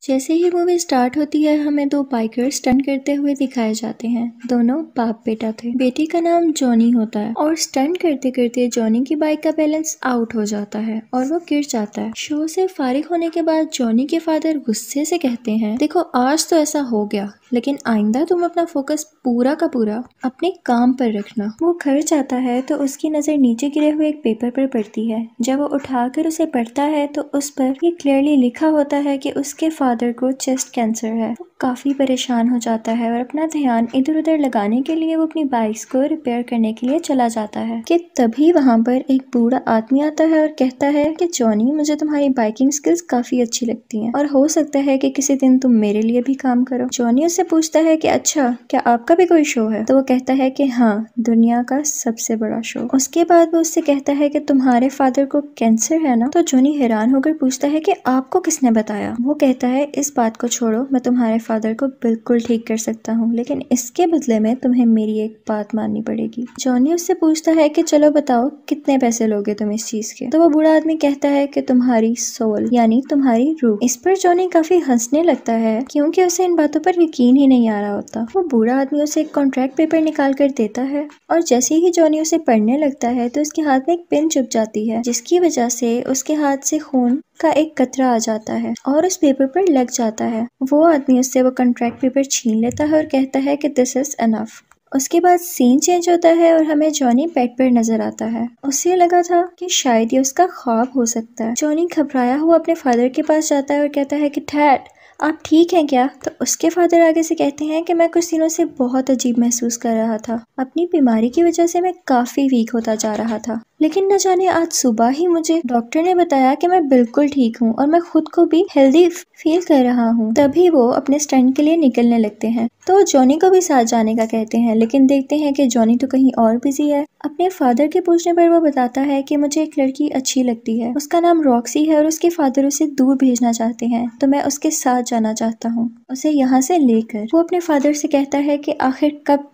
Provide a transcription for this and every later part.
जैसे ही movie start होती है हमें दो बाइकर्स स्टंट करते हुए दिखाए जाते हैं। दोनों बाप बेटा थे। बेटी का नाम जॉनी होता है और स्टंट करते करते जॉनी की बाइक का बैलेंस आउट हो जाता है और वो गिर जाता है। शो से फारिग होने के बाद जॉनी के फादर गुस्से से कहते हैं, देखो आज तो ऐसा हो गया, लेकिन आइंदा तुम अपना फोकस पूरा का पूरा अपने काम पर रखना। वो घर जाता है तो उसकी नजर नीचे गिरे हुए एक पेपर पर पड़ती है। जब वो उठाकर उसे पढ़ता है तो उस पर ये क्लियरली लिखा होता है कि उसके फादर को चेस्ट कैंसर है। वो काफी परेशान हो जाता है और अपना ध्यान इधर उधर लगाने के लिए वो अपनी बाइक्स को रिपेयर करने के लिए चला जाता है कि तभी वहाँ पर एक बूढ़ा आदमी आता है और कहता है कि जॉनी, मुझे तुम्हारी बाइकिंग स्किल्स काफी अच्छी लगती हैं और हो सकता है कि किसी दिन तुम मेरे लिए भी काम करो। जॉनी उससे पूछता है कि अच्छा, क्या आपका भी कोई शो है? तो वो कहता है कि हाँ, दुनिया का सबसे बड़ा शो। उसके बाद वो उससे कहता है कि तुम्हारे फादर को कैंसर है ना? तो जॉनी हैरान होकर पूछता है कि आपको किसने बताया? वो कहता है, इस बात को छोड़ो, मैं तुम्हारे फादर को बिल्कुल ठीक कर सकता हूँ, लेकिन इसके बदले में तुम्हें मेरी एक बात माननी पड़ेगी। जॉनी उससे पूछता है कि चलो बताओ, कितने पैसे लोगे तुम इस चीज के? तो वो बूढ़ा आदमी कहता है कि तुम्हारी सोल, यानी तुम्हारी रूह। इस पर जॉनी काफी हंसने लगता है क्योंकि उसे इन बातों पर यकीन ही नहीं आ रहा होता। वो बूढ़ा आदमी उसे एक कॉन्ट्रैक्ट पेपर निकाल कर देता है और जैसे ही जॉनी उसे पढ़ने लगता है तो उसके हाथ में एक पिन चुभ जाती है, जिसकी वजह से उसके हाथ से खून का एक कतरा आ जाता है और उस पेपर पर लग जाता है। वो आदमी उससे वो कॉन्ट्रैक्ट पेपर छीन लेता है और कहता है कि दिस इज एनफ। उसके बाद सीन चेंज होता है और हमें जॉनी बेड पर नजर आता है। उसे लगा था कि शायद ये उसका ख्वाब हो सकता है। जॉनी घबराया हुआ अपने फादर के पास जाता है और कहता है कि डैड, आप ठीक हैं क्या? तो उसके फादर आगे से कहते हैं कि मैं कुछ दिनों से बहुत अजीब महसूस कर रहा था। अपनी बीमारी की वजह से मैं काफी वीक होता जा रहा था, लेकिन न जाने आज सुबह ही मुझे डॉक्टर ने बताया कि मैं बिल्कुल ठीक हूँ और मैं खुद को भी हेल्दी फील कर रहा हूँ। तभी वो अपने स्टंट के लिए निकलने लगते हैं तो जॉनी को भी साथ जाने का कहते हैं, लेकिन देखते हैं कि जॉनी तो कहीं और बिजी है। अपने फादर के पूछने पर वो बताता है कि मुझे एक लड़की अच्छी लगती है, उसका नाम रॉक्सी है और उसके फादर उसे दूर भेजना चाहते हैं, तो मैं उसके साथ जाना चाहता हूँ, उसे यहाँ से लेकर। वो अपने फादर से कहता है कि आखिर कब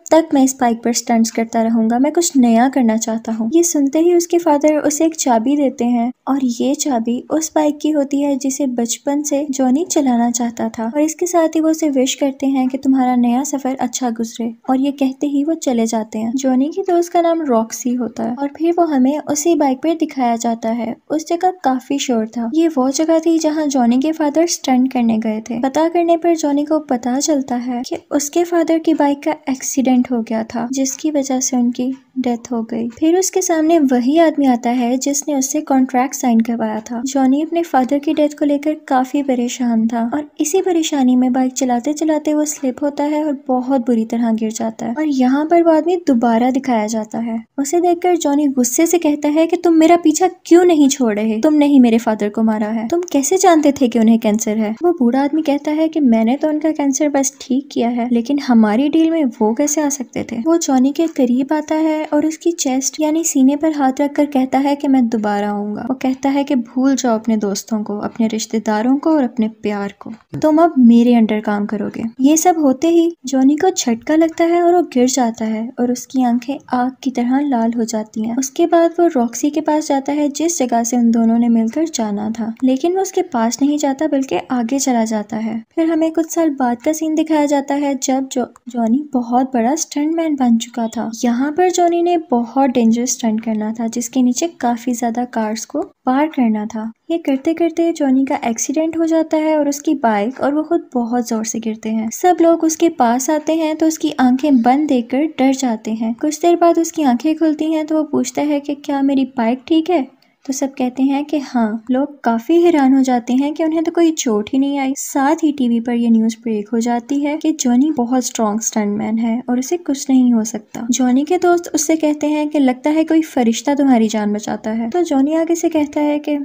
तक मैं इस बाइक पर स्टंट्स करता रहूंगा, मैं कुछ नया करना चाहता हूँ। ये सुनते ही उसके फादर उसे एक चाबी देते हैं और ये चाबी उस बाइक की होती है जिसे बचपन से जॉनी चलाना चाहता था, और इसके साथ ही वो उसे विश करते हैं कि तुम्हारा नया सफर अच्छा गुजरे, और ये कहते ही वो चले जाते हैं। जॉनी की दोस्त का नाम रॉक्सी होता है और फिर वो हमें उसी बाइक पर दिखाया जाता है। उस जगह काफी शोर था। ये वो जगह थी जहाँ जॉनी के फादर स्टंट करने गए थे। पता करने पर जॉनी को पता चलता है कि उसके फादर की बाइक का एक्सीडेंट हो गया था, जिसकी वजह से उनकी डेथ हो गई। फिर उसके सामने वही आदमी आता है जिसने उससे कॉन्ट्रैक्ट साइन करवाया था। जॉनी अपने फादर की डेथ को लेकर काफी परेशान था और इसी परेशानी में बाइक चलाते चलाते वो स्लिप होता है और बहुत बुरी तरह गिर जाता है, और यहाँ पर वो आदमी दोबारा दिखाया जाता है। उसे देखकर जॉनी गुस्से से कहता है कि तुम मेरा पीछा क्यों नहीं छोड़ रहे? तुमने ही मेरे फादर को मारा है, तुम कैसे जानते थे कि उन्हें कैंसर है? वो बूढ़ा आदमी कहता है कि मैंने तो उनका कैंसर बस ठीक किया है, लेकिन हमारी डील में वो कैसे आ सकते थे? वो जॉनी के करीब आता है और उसकी चेस्ट यानी सीने पर हाथ रखकर कहता है कि मैं दोबारा आऊंगा। वो कहता है कि भूल जाओ अपने दोस्तों को, अपने रिश्तेदारों को और अपने प्यार को, तुम अब मेरे अंडर काम करोगे। ये सब होते ही जॉनी को झटका लगता है और वो गिर जाता है और उसकी आंखें आग की तरह लाल हो जाती हैं। उसके बाद वो रॉक्सी के पास जाता है जिस जगह से उन दोनों ने मिलकर जाना था, लेकिन वो उसके पास नहीं जाता बल्कि आगे चला जाता है। फिर हमें कुछ साल बाद का सीन दिखाया जाता है जब जॉनी बहुत बड़ा स्टंटमैन बन चुका था। यहाँ पर जॉनी ने बहुत डेंजरस स्टंट करना था जिसके नीचे काफी ज्यादा कार्स को पार करना था। ये करते करते जॉनी का एक्सीडेंट हो जाता है और उसकी बाइक और वो खुद बहुत जोर से गिरते हैं। सब लोग उसके पास आते हैं तो उसकी आंखें बंद देखकर डर जाते हैं। कुछ देर बाद उसकी आंखें खुलती हैं तो वो पूछता है कि क्या मेरी बाइक ठीक है? तो सब कहते हैं कि हाँ। लोग काफी हैरान हो जाते हैं कि उन्हें तो कोई चोट ही नहीं आई। साथ ही टीवी पर यह न्यूज ब्रेक हो जाती है कि जॉनी बहुत स्ट्रॉन्ग स्टंटमैन है और उसे कुछ नहीं हो सकता। जॉनी के दोस्त उससे कहते हैं कि लगता है कोई फरिश्ता तुम्हारी जान बचाता है। तो जॉनी आगे से कहता है कि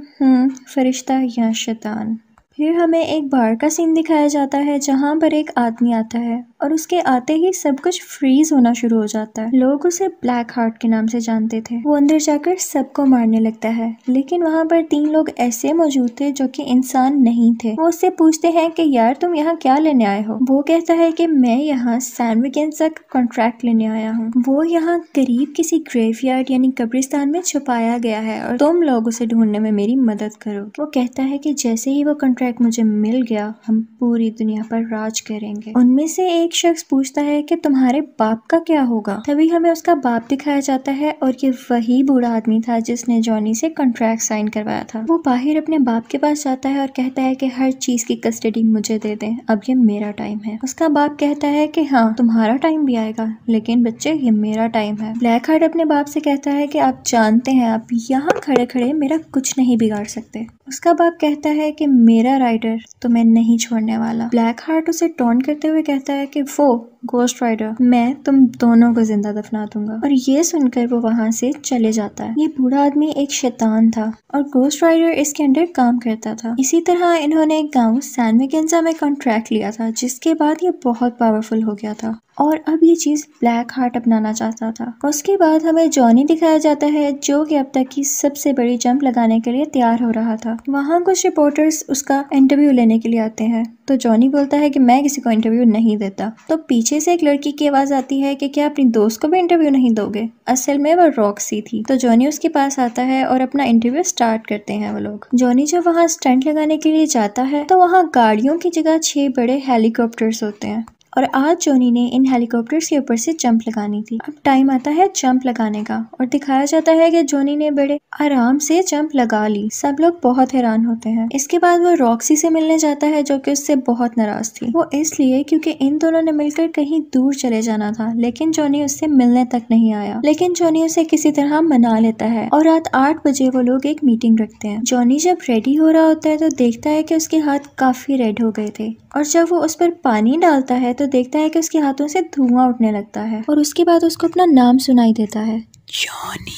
फरिश्ता या शैतान। फिर हमें एक बार का सीन दिखाया जाता है जहाँ पर एक आदमी आता है और उसके आते ही सब कुछ फ्रीज होना शुरू हो जाता है। लोग उसे ब्लैक हार्ट के नाम से जानते थे। वो अंदर जाकर सबको मारने लगता है, लेकिन वहाँ पर 3 लोग ऐसे मौजूद थे जो कि इंसान नहीं थे। वो उससे पूछते हैं कि यार तुम यहाँ क्या लेने आए हो। वो कहता है कि मैं यहाँ सैंडविगेंस का कॉन्ट्रैक्ट लेने आया हूँ। वो यहाँ करीब किसी ग्रेवयार्ड यानी कब्रिस्तान में छुपाया गया है और तुम लोग उसे ढूंढने में मेरी मदद करो। वो कहता है कि जैसे ही वो कॉन्ट्रैक्ट मुझे मिल गया हम पूरी दुनिया पर राज करेंगे। उनमें से एक शख्स पूछता है कि तुम्हारे बाप का क्या होगा। तभी हमें उसका बाप दिखाया जाता है और ये वही बूढ़ा आदमी था जिसने जॉनी से कॉन्ट्रैक्ट साइन करवाया था। वो बाहर अपने बाप के पास जाता है और कहता है कि हर चीज की कस्टडी मुझे दे दें, अब ये मेरा टाइम है। उसका बाप कहता है कि हाँ तुम्हारा टाइम भी आएगा, लेकिन बच्चे ये मेरा टाइम है। ब्लैक हार्ट अपने बाप से कहता है कि आप जानते हैं आप यहाँ खड़े खड़े मेरा कुछ नहीं बिगाड़ सकते। उसका बाप कहता है कि मेरा राइडर तुम्हें नहीं छोड़ने वाला। ब्लैक हार्ट उसे टॉन्ट करते हुए कहता है कि वो गोस्ट राइडर मैं तुम दोनों को जिंदा दफना दूंगा, और ये सुनकर वो वहाँ से चले जाता है। ये बूढ़ा आदमी एक शैतान था और गोस्ट राइडर इसके अंडर काम करता था। इसी तरह इन्होंने एक गांव सैनविगेंजा में कॉन्ट्रैक्ट लिया था, जिसके बाद ये बहुत पावरफुल हो गया था और अब ये चीज ब्लैक हार्ट अपनाना चाहता था। उसके बाद हमें जॉनी दिखाया जाता है जो कि अब तक की सबसे बड़ी जंप लगाने के लिए तैयार हो रहा था। वहाँ कुछ रिपोर्टर्स उसका इंटरव्यू लेने के लिए आते हैं, तो जॉनी बोलता है कि मैं किसी को इंटरव्यू नहीं देता। तो पीछे से एक लड़की की आवाज आती है कि क्या अपनी दोस्त को भी इंटरव्यू नहीं दोगे। असल में वो रॉक्सी थी। तो जॉनी उसके पास आता है और अपना इंटरव्यू स्टार्ट करते हैं वो लोग। जॉनी जब वहाँ स्टंट लगाने के लिए जाता है तो वहाँ गाड़ियों की जगह 6 बड़े हेलीकॉप्टर्स होते हैं और आज जॉनी ने इन हेलीकॉप्टर्स के ऊपर से जंप लगानी थी। अब टाइम आता है जंप लगाने का और दिखाया जाता है कि जॉनी ने बड़े आराम से जंप लगा ली। सब लोग बहुत हैरान होते हैं। इसके बाद वो रॉक्सी से मिलने जाता है जो कि उससे बहुत नाराज थी। वो इसलिए क्योंकि इन दोनों ने मिलकर कहीं दूर चले जाना था, लेकिन जॉनी उससे मिलने तक नहीं आया। लेकिन जॉनी उसे किसी तरह मना लेता है और रात 8 बजे वो लोग एक मीटिंग रखते हैं। जॉनी जब रेडी हो रहा होता है तो देखता है कि उसके हाथ काफी रेड हो गए थे और जब वो उस पर पानी डालता है तो देखता है कि उसके हाथों से धुआं उठने लगता है और उसके बाद उसको अपना नाम सुनाई देता है, जॉनी।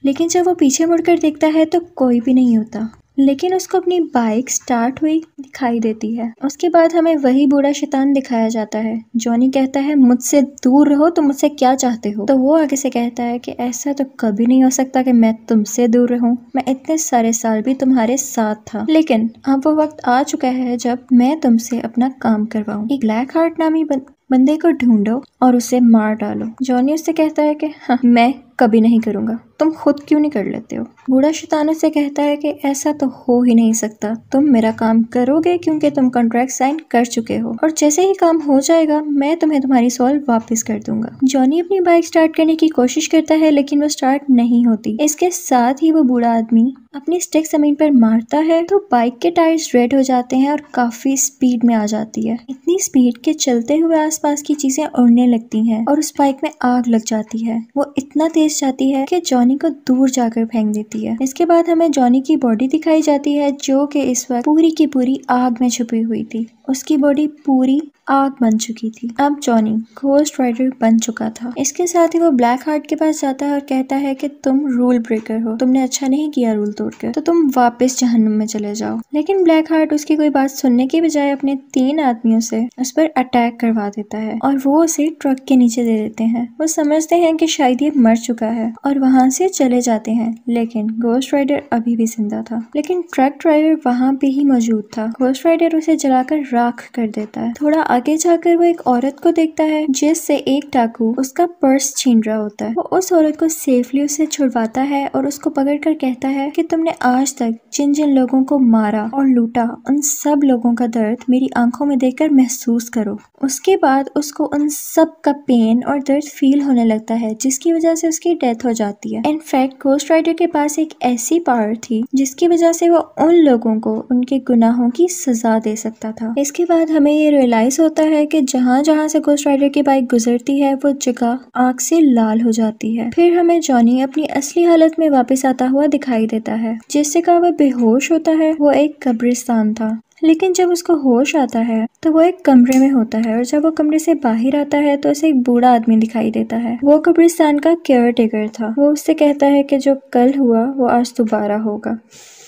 लेकिन जब वो पीछे मुड़कर देखता है तो कोई भी नहीं होता, लेकिन उसको अपनी बाइक स्टार्ट हुई दिखाई देती है। उसके बाद हमें वही बूढ़ा शैतान दिखाया जाता है। जॉनी कहता है मुझसे दूर रहो, तुम मुझसे क्या चाहते हो। तो वो आगे से कहता है कि ऐसा तो कभी नहीं हो सकता कि मैं तुमसे दूर रहूं, मैं इतने सारे साल भी तुम्हारे साथ था, लेकिन अब वो वक्त आ चुका है जब मैं तुमसे अपना काम करवाऊं। एक ब्लैक हार्ट नामी बंदे को ढूंढो और उसे मार डालो। जॉनी उससे कहता है कि हाँ मैं कभी नहीं करूंगा, तुम खुद क्यों नहीं कर लेते हो। बूढ़ा शैतान से कहता है कि ऐसा तो हो ही नहीं सकता, तुम मेरा काम करोगे क्योंकि तुम कॉन्ट्रैक्ट साइन कर चुके हो और जैसे ही काम हो जाएगा मैं तुम्हें तुम्हारी सोल वापस कर दूंगा। जॉनी अपनी बाइक स्टार्ट करने की कोशिश करता है लेकिन वो स्टार्ट नहीं होती। इसके साथ ही वो बूढ़ा आदमी अपनी स्टिक जमीन पर मारता है तो बाइक के टायर्स रेड हो जाते हैं और काफी स्पीड में आ जाती है। इतनी स्पीड के चलते हुए आसपास की चीजें उड़ने लगती हैं और उस बाइक में आग लग जाती है। वो इतना तेज जाती है कि जॉनी को दूर जाकर फेंक देती है। इसके बाद हमें जॉनी की बॉडी दिखाई जाती है जो कि इस वक्त पूरी की पूरी आग में छुपी हुई थी। उसकी बॉडी पूरी आग बन चुकी थी। अब जॉनी घोस्ट राइडर बन चुका था। इसके साथ ही वो ब्लैक हार्ट के पास जाता है और कहता है कि तुम रूल ब्रेकर हो, तुमने अच्छा नहीं किया रूल तोड़कर, तो तुम वापस जहन्नुम में चले जाओ। लेकिन ब्लैक हार्ट उसकी कोई बात सुनने की बजाय अपने 3 आदमियों से उस पर अटैक करवा देता है और वो उसे ट्रक के नीचे दे देते हैं। वो समझते हैं कि शायद ये मर चुका है और वहाँ से चले जाते हैं, लेकिन घोस्ट राइडर अभी भी जिंदा था। लेकिन ट्रक ड्राइवर वहाँ पे ही मौजूद था। घोस्ट राइडर उसे जलाकर राख कर देता है। थोड़ा आगे जाकर वो एक औरत को देखता है जिससे एक डाकू उसका पर्स छीन रहा होता है। वो उस औरत को सेफली उसे छुड़वाता है और उसको पकड़कर कहता है कि तुमने आज तक जिन जिन लोगों को मारा और लूटा उन सब लोगों का दर्द मेरी आंखों में देखकर महसूस करो। उसके बाद उसको उन सब का पेन और दर्द फील होने लगता है जिसकी वजह से उसकी डेथ हो जाती है। इनफैक्ट घोस्ट राइडर के पास एक ऐसी पावर थी जिसकी वजह से वो उन लोगों को उनके गुनाहों की सजा दे सकता था। इसके बाद हमें ये रियलाइज होता है कि जहाँ जहाँ से घोस्ट राइडर की बाइक गुजरती है वो जगह आग से लाल हो जाती है। फिर हमें जॉनी अपनी असली हालत में वापस आता हुआ दिखाई देता है। जिस जगह वो बेहोश होता है वो एक कब्रिस्तान था, लेकिन जब उसको होश आता है तो वो एक कमरे में होता है और जब वो कमरे से बाहर आता है तो उसे एक बूढ़ा आदमी दिखाई देता है। वो कब्रिस्तान का केयर टेकर था। वो उससे कहता है कि जो कल हुआ वो आज दोबारा होगा।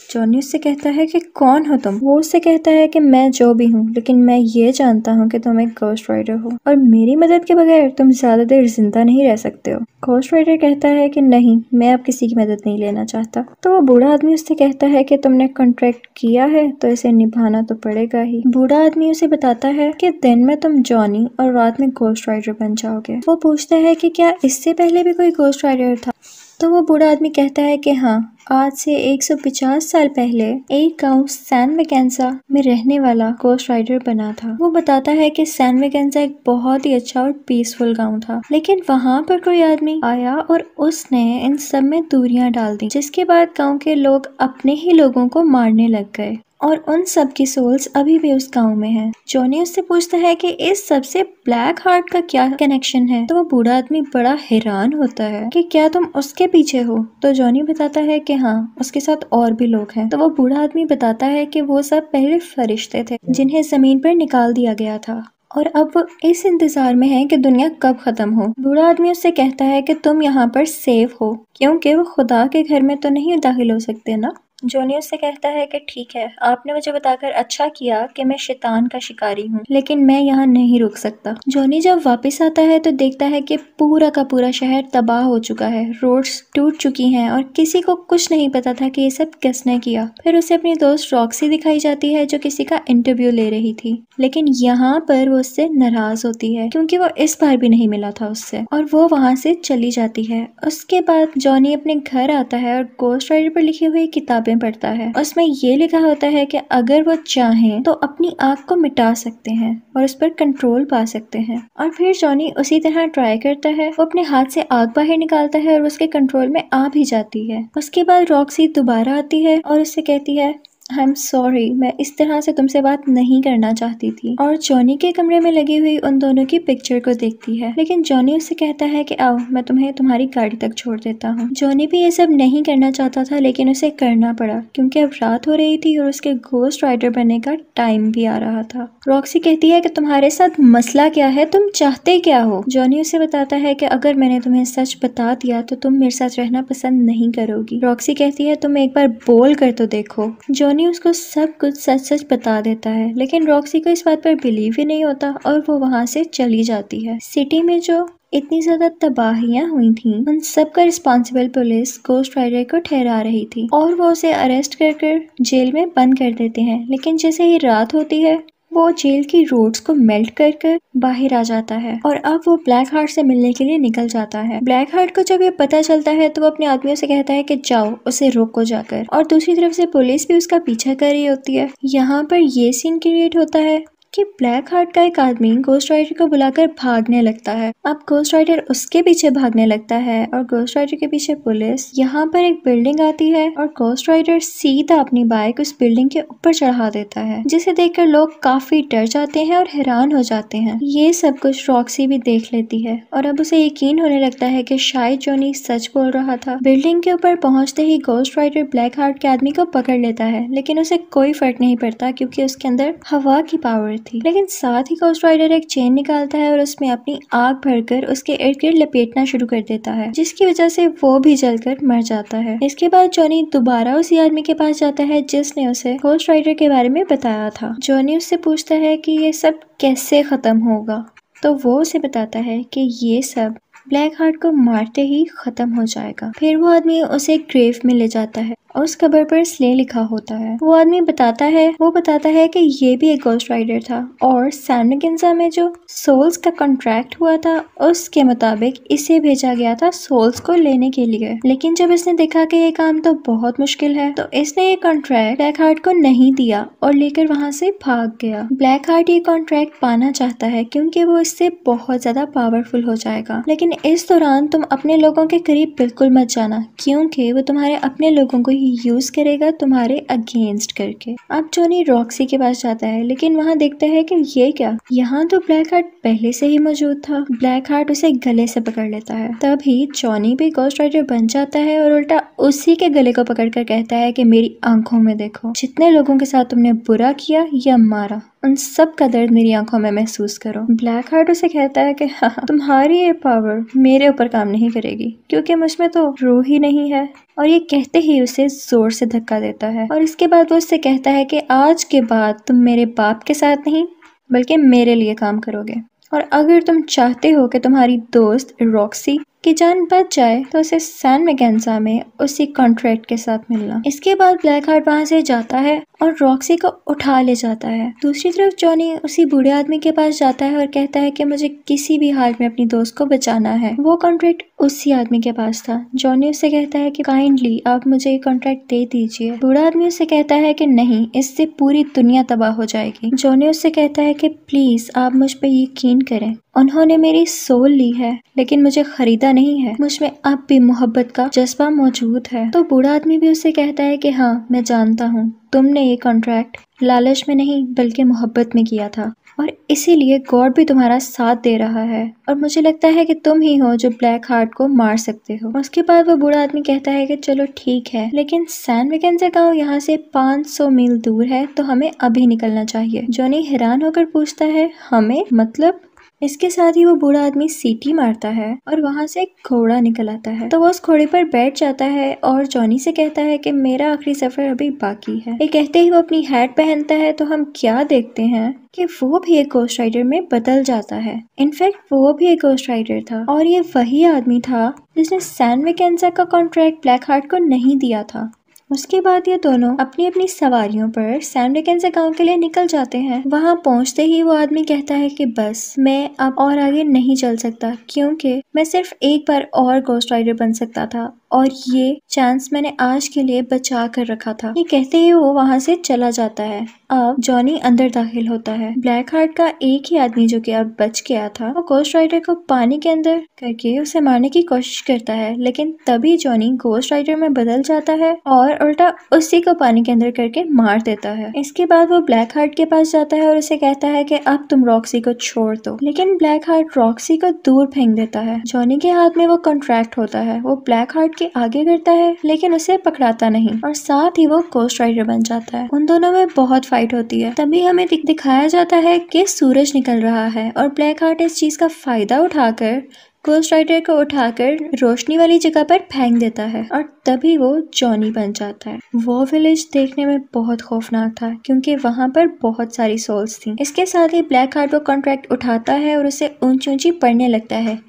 जॉनी उससे कहता है कि कौन हो तुम। वो उससे कहता है कि मैं जो भी हूँ, लेकिन मैं ये जानता हूँ कि तुम एक घोस्ट राइडर हो और मेरी मदद के बगैर तुम ज्यादा देर जिंदा नहीं रह सकते हो। घोस्ट राइडर कहता है कि नहीं, मैं अब किसी की मदद नहीं लेना चाहता। तो वो बूढ़ा आदमी उससे कहता है कि तुमने कॉन्ट्रैक्ट किया है तो इसे निभाना तो पड़ेगा ही। बूढ़ा आदमी उसे बताता है कि दिन में तुम जॉनी और रात में घोस्ट राइडर बन जाओगे। वो पूछता है कि क्या इससे पहले भी कोई घोस्ट राइडर था। तो वो बूढ़ा आदमी कहता है कि हाँ, आज से 150 साल पहले एक गांव सैन मैकेन्जा में रहने वाला घोस्ट राइडर बना था। वो बताता है कि सैन मैकेन्जा एक बहुत ही अच्छा और पीसफुल गांव था, लेकिन वहाँ पर कोई आदमी आया और उसने इन सब में दूरियां डाल दी, जिसके बाद गांव के लोग अपने ही लोगों को मारने लग गए और उन सब की सोल्स अभी भी उस गांव में हैं। जॉनी उससे पूछता है कि इस सब से ब्लैक हार्ट का क्या कनेक्शन है। तो वो बूढ़ा आदमी बड़ा हैरान होता है कि क्या तुम उसके पीछे हो। तो जॉनी बताता है कि हाँ, उसके साथ और भी लोग हैं। तो वो बूढ़ा आदमी बताता है कि वो सब पहले फरिश्ते थे जिन्हें जमीन पर निकाल दिया गया था और अब वो इस इंतजार में है कि दुनिया कब खत्म हो। बूढ़ा आदमी उससे कहता है कि तुम यहाँ पर सेफ हो क्योंकि वो खुदा के घर में तो नहीं दाखिल हो सकते ना। जॉनी उससे कहता है कि ठीक है, आपने मुझे बताकर अच्छा किया कि मैं शैतान का शिकारी हूँ, लेकिन मैं यहाँ नहीं रुक सकता। जॉनी जब वापस आता है तो देखता है कि पूरा का पूरा शहर तबाह हो चुका है, रोड्स टूट चुकी हैं और किसी को कुछ नहीं पता था कि ये सब किसने किया। फिर उसे अपनी दोस्त रॉक्सी दिखाई जाती है जो किसी का इंटरव्यू ले रही थी, लेकिन यहाँ पर वो उससे नाराज होती है क्योंकि वो इस बार भी नहीं मिला था उससे और वो वहाँ से चली जाती है। उसके बाद जॉनी अपने घर आता है और घोस्ट राइडर पर लिखी हुई किताबें पढ़ता है। उसमें ये लिखा होता है कि अगर वो चाहें तो अपनी आग को मिटा सकते हैं और उस पर कंट्रोल पा सकते हैं। और फिर जॉनी उसी तरह ट्राई करता है। वो अपने हाथ से आग बाहर निकालता है और उसके कंट्रोल में आ भी जाती है। उसके बाद रॉक्सी दोबारा आती है और उससे कहती है आई एम सॉरी, मैं इस तरह से तुमसे बात नहीं करना चाहती थी। और जॉनी के कमरे में लगी हुई उन दोनों की पिक्चर को देखती है, लेकिन जॉनी उससे कहता है कि आओ, मैं तुम्हें तुम्हारी गाड़ी तक छोड़ देता हूँ। जॉनी भी ये सब नहीं करना चाहता था, लेकिन उसे करना पड़ा क्योंकि अब रात हो रही थी और उसके घोस्ट राइडर बनने का टाइम भी आ रहा था। रॉक्सी कहती है कि तुम्हारे साथ मसला क्या है, तुम चाहते क्या हो। जॉनी उसे बताता है कि अगर मैंने तुम्हें सच बता दिया तो तुम मेरे साथ रहना पसंद नहीं करोगी। रॉक्सी कहती है तुम एक बार बोल कर तो देखो। जॉनी उसको सब कुछ सच सच बता देता है, लेकिन रॉक्सी को इस बात पर बिलीव ही नहीं होता और वो वहाँ से चली जाती है। सिटी में जो इतनी ज्यादा तबाहियां हुई थी, उन सब का रिस्पॉन्सिबल पुलिस घोस्ट राइडर को ठहरा रही थी और वो उसे अरेस्ट कर जेल में बंद कर देते हैं। लेकिन जैसे ही रात होती है, वो जेल की रोड्स को मेल्ट कर बाहर आ जाता है और अब वो ब्लैक हार्ट से मिलने के लिए निकल जाता है। ब्लैक हार्ट को जब ये पता चलता है तो वो अपने आदमियों से कहता है कि जाओ, उसे रोको जाकर। और दूसरी तरफ से पुलिस भी उसका पीछा कर रही होती है। यहाँ पर ये सीन क्रिएट होता है कि ब्लैक हार्ट का एक आदमी घोस्ट राइडर को बुलाकर भागने लगता है। अब घोस्ट राइडर उसके पीछे भागने लगता है और घोस्ट राइडर के पीछे पुलिस। यहाँ पर एक बिल्डिंग आती है और घोस्ट राइडर सीधा अपनी बाइक उस बिल्डिंग के ऊपर चढ़ा देता है, जिसे देखकर लोग काफी डर जाते हैं और हैरान हो जाते हैं। ये सब कुछ रॉक्सी भी देख लेती है और अब उसे यकीन होने लगता है कि शायद जॉनी सच बोल रहा था। बिल्डिंग के ऊपर पहुंचते ही घोस्ट राइडर ब्लैक हार्ट के आदमी को पकड़ लेता है, लेकिन उसे कोई फर्क नहीं पड़ता क्योंकि उसके अंदर हवा की पावर थी। लेकिन साथ ही घोस्ट राइडर एक चेन निकालता है और उसमें अपनी आग भरकर उसके इर्द गिर्द लपेटना शुरू कर देता है, जिसकी वजह से वो भी जलकर मर जाता है। इसके बाद जॉनी दोबारा उसी आदमी के पास जाता है जिसने उसे घोस्ट राइडर के बारे में बताया था। जॉनी उससे पूछता है कि ये सब कैसे खत्म होगा, तो वो उसे बताता है कि ये सब ब्लैक हार्ट को मारते ही खत्म हो जाएगा। फिर वो आदमी उसे ग्रेव में ले जाता है और उस कबर पर स्ले लिखा होता है। वो आदमी बताता है कि ये भी एक घोस्ट राइडर था और सैन मैकेन्जा में जो सोल्स का कॉन्ट्रैक्ट हुआ था उसके मुताबिक इसे भेजा गया था सोल्स को लेने के लिए। लेकिन जब इसने देखा कि ये काम तो बहुत मुश्किल है तो इसने ये कॉन्ट्रैक्ट ब्लैक हार्ट को नहीं दिया और लेकर वहाँ से भाग गया। ब्लैक हार्ट ये कॉन्ट्रैक्ट पाना चाहता है क्योंकि वो इससे बहुत ज्यादा पावरफुल हो जाएगा, लेकिन इस दौरान तुम अपने लोगों के करीब बिल्कुल मत जाना क्योंकि वो तुम्हारे अपने लोगों को ही यूज करेगा तुम्हारे अगेंस्ट करके। अब जॉनी रॉक्सी के पास जाता है, लेकिन वहाँ देखता है कि ये क्या, यहाँ तो ब्लैक हार्ट पहले से ही मौजूद था। ब्लैक हार्ट उसे गले से पकड़ लेता है। तभी जॉनी भी घोस्ट राइडर बन जाता है और उल्टा उसी के गले को पकड़कर कहता है कि मेरी आंखों में देखो, जितने लोगों के साथ तुमने बुरा किया या मारा, उन सब का दर्द मेरी आंखों में महसूस करो। ब्लैक हार्ट उसे कहता है कि हाँ, तुम्हारी ये पावर मेरे ऊपर काम नहीं करेगी क्योंकि मुझमें तो रूह ही नहीं है। और ये कहते ही उसे जोर से धक्का देता है और इसके बाद वो उससे कहता है कि आज के बाद तुम मेरे बाप के साथ नहीं बल्कि मेरे लिए काम करोगे, और अगर तुम चाहते हो कि तुम्हारी दोस्त रॉक्सी की जान बच जाए तो उसे सैन मैकेन्जा में उसी कॉन्ट्रैक्ट के साथ मिलना। इसके बाद ब्लैक हार्ट वहाँ से जाता है और रॉक्सी को उठा ले जाता है। दूसरी तरफ जॉनी उसी बूढ़े आदमी के पास जाता है और कहता है कि मुझे किसी भी हाल में अपनी दोस्त को बचाना है। वो कॉन्ट्रैक्ट उसी आदमी के पास था। जॉनी उससे कहता है कि काइंडली आप मुझे ये कॉन्ट्रैक्ट दे दीजिए। बूढ़ा आदमी उससे कहता है कि नहीं, इससे पूरी दुनिया तबाह हो जाएगी। जॉनी उससे कहता है कि प्लीज आप मुझ पे यकीन करें, उन्होंने मेरी सोल ली है लेकिन मुझे खरीदा नहीं है। मुझ में अब भी मोहब्बत का जज्बा मौजूद है। तो बूढ़ा आदमी भी उससे कहता है कि हाँ, मैं जानता हूँ तुमने ये कॉन्ट्रैक्ट लालच में नहीं बल्कि मोहब्बत में किया था और इसीलिए गॉड भी तुम्हारा साथ दे रहा है और मुझे लगता है कि तुम ही हो जो ब्लैक हार्ट को मार सकते हो। उसके बाद वो बूढ़ा आदमी कहता है कि चलो ठीक है, लेकिन सैन मैकेन्जा गांव यहाँ से 500 मील दूर है तो हमें अभी निकलना चाहिए। जॉनी हैरान होकर पूछता है हमें मतलब? इसके साथ ही वो बूढ़ा आदमी सीटी मारता है और वहाँ से एक घोड़ा निकल आता है। तो वो उस घोड़े पर बैठ जाता है और जॉनी से कहता है कि मेरा आखिरी सफर अभी बाकी है। ये कहते ही वो अपनी हैट पहनता है तो हम क्या देखते हैं कि वो भी एक घोस्ट राइडर में बदल जाता है। इनफैक्ट वो भी एक घोस्ट राइडर था और ये वही आदमी था जिसने सैन मैकेन्जा का कॉन्ट्रैक्ट ब्लैक हार्ट को नहीं दिया था। उसके बाद ये दोनों अपनी अपनी सवारियों पर सैन मैकेन्जा गांव के लिए निकल जाते हैं। वहां पहुंचते ही वो आदमी कहता है कि बस मैं अब और आगे नहीं चल सकता क्योंकि मैं सिर्फ एक बार और घोस्ट राइडर बन सकता था और ये चांस मैंने आज के लिए बचा कर रखा था। ये कहते ही वो वहां से चला जाता है। अब जॉनी अंदर दाखिल होता है। ब्लैक हार्ट का एक ही आदमी जो कि अब बच गया था वो घोस्ट राइडर को पानी के अंदर करके उसे मारने की कोशिश करता है, लेकिन तभी जॉनी घोस्ट राइडर में बदल जाता है और उल्टा उसी को पानी के अंदर करके मार देता है। इसके बाद वो ब्लैक हार्ट के पास जाता है और उसे कहता है कि अब तुम रॉक्सी को छोड़ दो, लेकिन ब्लैक हार्ट रॉक्सी को दूर फेंक देता है। जॉनी के हाथ में वो कॉन्ट्रैक्ट होता है। वो ब्लैक हार्ट के आगे करता है लेकिन उसे पकड़ाता नहीं और साथ ही वो घोस्ट राइडर बन जाता है। उन दोनों में बहुत फाइट होती है। तभी हमें दिखाया जाता है कि सूरज निकल रहा है और ब्लैक हार्ट इस चीज का फायदा उठाकर घोस्ट राइडर को उठाकर रोशनी वाली जगह पर फेंक देता है और तभी वो जॉनी बन जाता है। वो विलेज देखने में बहुत खौफनाक था क्योंकि वहाँ पर बहुत सारी सोल्स थी। इसके साथ ही ब्लैक हार्ट वो कॉन्ट्रैक्ट उठाता है और उसे ऊंची ऊंची पड़ने लगता है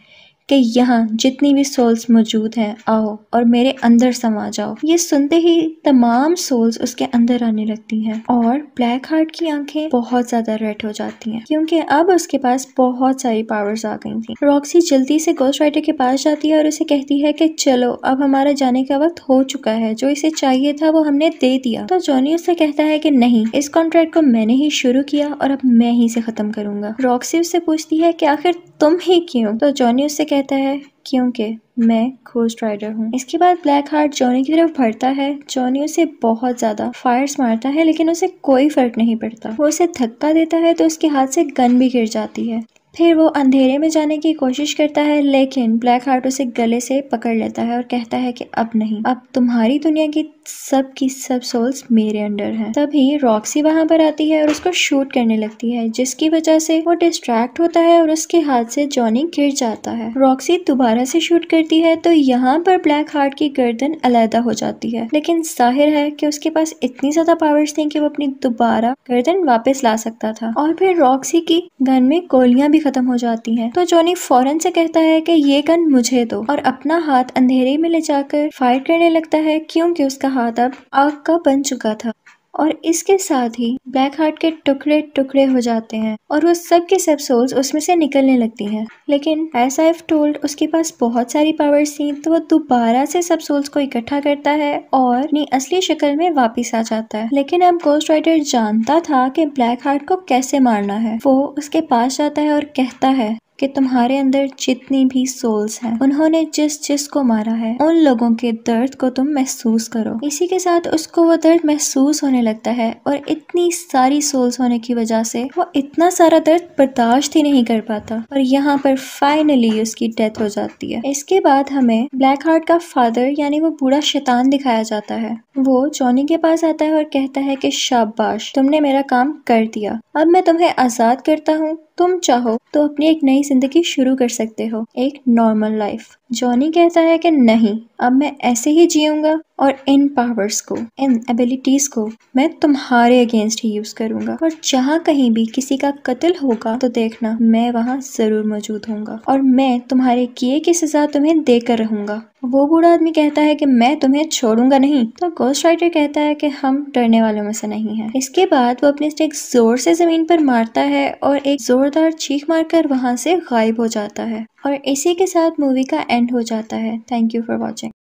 कि यहाँ जितनी भी सोल्स मौजूद हैं आओ और मेरे अंदर समा जाओ। ये सुनते ही तमाम सोल्स उसके अंदर आने लगती हैं और ब्लैक हार्ट की आंखें बहुत ज्यादा रेड हो जाती हैं क्योंकि अब उसके पास बहुत सारी पावर्स आ गई थी। रॉक्सी जल्दी से घोस्ट राइडर के पास जाती है और उसे कहती है कि चलो अब हमारा जाने का वक्त हो चुका है, जो इसे चाहिए था वो हमने दे दिया। तो जॉनी उससे कहता है कि नहीं, इस कॉन्ट्रैक्ट को मैंने ही शुरू किया और अब मैं ही इसे खत्म करूंगा। रॉक्सी उससे पूछती है कि आखिर तुम ही क्यों? तो जॉनी उससे कहता है क्योंकि मैं घोस्ट राइडर हूँ। इसके बाद ब्लैक हार्ट जॉनी की तरफ बढ़ता है। जॉनी उसे बहुत ज्यादा फायर्स मारता है लेकिन उसे कोई फर्क नहीं पड़ता। वो उसे धक्का देता है तो उसके हाथ से गन भी गिर जाती है। फिर वो अंधेरे में जाने की कोशिश करता है लेकिन ब्लैक हार्ट उसे गले से पकड़ लेता है और कहता है कि अब नहीं, अब तुम्हारी दुनिया की सब सोल्स मेरे अंडर हैं। तभी रॉक्सी वहां पर आती है और उसको शूट करने लगती है जिसकी वजह से वो डिस्ट्रैक्ट होता है और उसके हाथ से जॉनी गिर जाता है। रॉक्सी दोबारा से शूट करती है तो यहाँ पर ब्लैक हार्ट की गर्दन अलहदा हो जाती है, लेकिन जाहिर है कि उसके पास इतनी ज्यादा पावर्स थी कि वो अपनी दोबारा गर्दन वापस ला सकता था। और फिर रॉक्सी की गन में गोलियां भी खत्म हो जाती हैं। तो जॉनी फौरन से कहता है कि ये गन मुझे दो और अपना हाथ अंधेरे में ले जाकर फायर करने लगता है क्योंकि उसका हाथ अब आग का बन चुका था। और इसके साथ ही ब्लैक हार्ट के टुकड़े टुकड़े हो जाते हैं और वो सब के सब सोल्स उसमें से निकलने लगती हैं। लेकिन एज आई हैव टोल्ड उसके पास बहुत सारी पावर्स थी तो वो दोबारा से सब सोल्स को इकट्ठा करता है और अपनी असली शक्ल में वापस आ जाता है। लेकिन अब घोस्ट राइडर जानता था कि ब्लैक हार्ट को कैसे मारना है। वो उसके पास जाता है और कहता है कि तुम्हारे अंदर जितनी भी सोल्स हैं, उन्होंने जिस जिस को मारा है, उन लोगों के दर्द को तुम महसूस करो। इसी के साथ उसको वो दर्द महसूस होने लगता है और इतनी सारी सोल्स होने की वजह से वो इतना सारा दर्द बर्दाश्त ही नहीं कर पाता और यहाँ पर फाइनली उसकी डेथ हो जाती है। इसके बाद हमें ब्लैक हार्ट का फादर यानी वो बूढ़ा शैतान दिखाया जाता है। वो जॉनी के पास आता है और कहता है कि शाबाश, तुमने मेरा काम कर दिया, अब मैं तुम्हें आजाद करता हूँ, तुम चाहो तो अपनी एक नई जिंदगी शुरू कर सकते हो, एक नॉर्मल लाइफ। जॉनी कहता है कि नहीं, अब मैं ऐसे ही जीऊंगा और इन पावर्स को, इन एबिलिटीज को मैं तुम्हारे अगेंस्ट ही यूज करूंगा और जहाँ कहीं भी किसी का कत्ल होगा तो देखना मैं वहाँ जरूर मौजूद होऊंगा और मैं तुम्हारे किए की सजा तुम्हें देकर रहूंगा। वो बूढ़ा आदमी कहता है कि मैं तुम्हें छोड़ूंगा नहीं। तो गोस्ट राइडर कहता है कि हम डरने वालों में से नहीं हैं। इसके बाद वो अपने स्टिक जोर से जमीन पर मारता है और एक जोरदार चीख मारकर वहां से गायब हो जाता है और इसी के साथ मूवी का एंड हो जाता है। Thank you for watching.